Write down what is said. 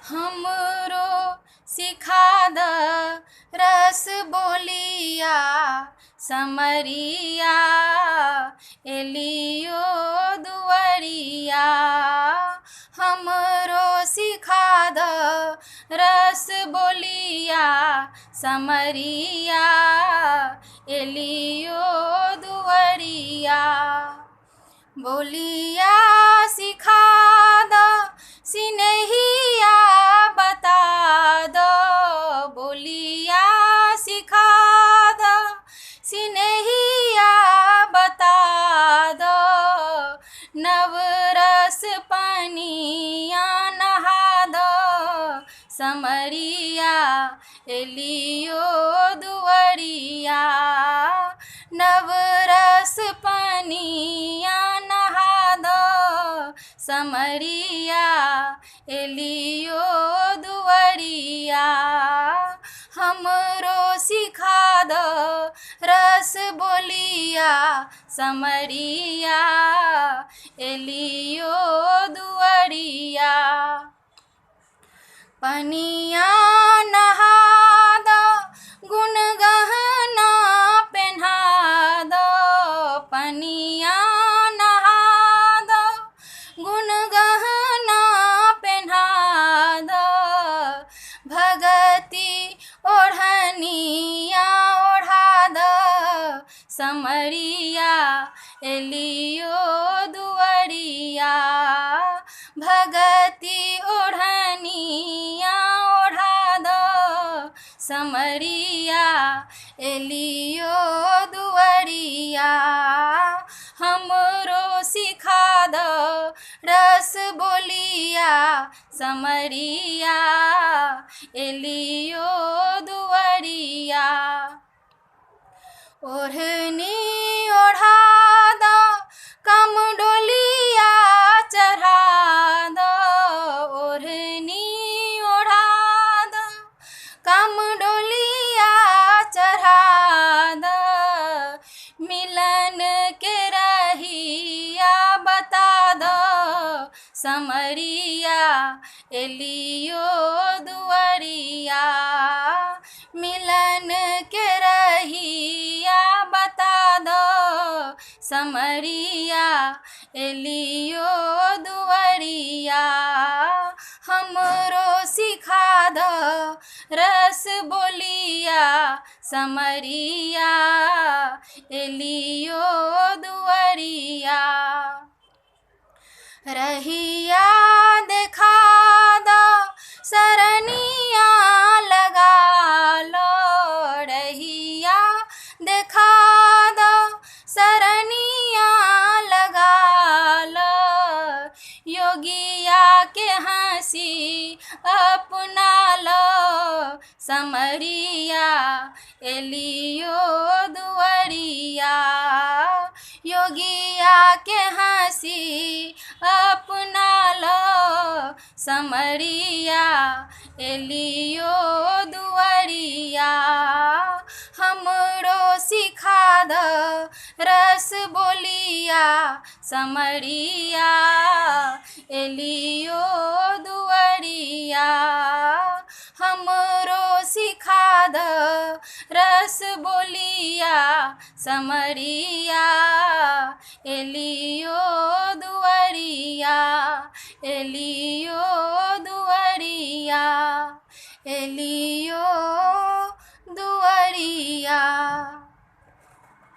हमरो सिखा द रस बोलिया समरिया एलियो दुवरिया। हमरो सिखा द रस बोलिया समरिया एलियो दुवरिया। बोलिया सिखा द सिनहिया बता दो, बोलिया सिखा द सिनहिया बता दो। नवरस पनिया नहा दो समरिया एलियो दुवरिया। नवरस पनिया नहा दो समरिया एलियो दुवरिया। हमरो सिखा दो रस बोलिया समरिया एलियो दुवरिया। पनिया नहा दो गुण गहना पहना दो, पनिया नहा दो गुण गहना पहना दो। भगती ओढ़निया ओढ़ा दो समरिया एलियो दुवरिया। भगती ओढ़निया ओढ़ा दो समरिया एलियो दुवरिया। हमरो सिखा दो रस बोलिया समरिया एलियो दुवरिया। ओढ़नी ओढ़ा दो कम डोलिया चढ़ा दो, ओढ़नी ओढ़ा दो कम डोलिया चढ़ा दो। मिलन के रहिया बता दो समरिया एलियो दुवरिया। मिलन के रहिया बता दो समरिया एलियो दुवरिया। हमरो सिखा दो रस बोलिया समरिया एलियो दुवरिया। रहिया देखा दो सरनिया लगा लो, रहिया देखा दो सरनिया लगा लो। योगिया के हंसी अपना लो समरिया एलियो दुवरिया। योगिया के हंसी अपना लो समरिया एलियो दुवरिया। हमरो सिखा दो रस बोलिया समरिया एलियो दुवरिया। हमरो सिखा दो रस बोलिया समरिया एलियो दुवरिया एलियो दुवरिया एलियो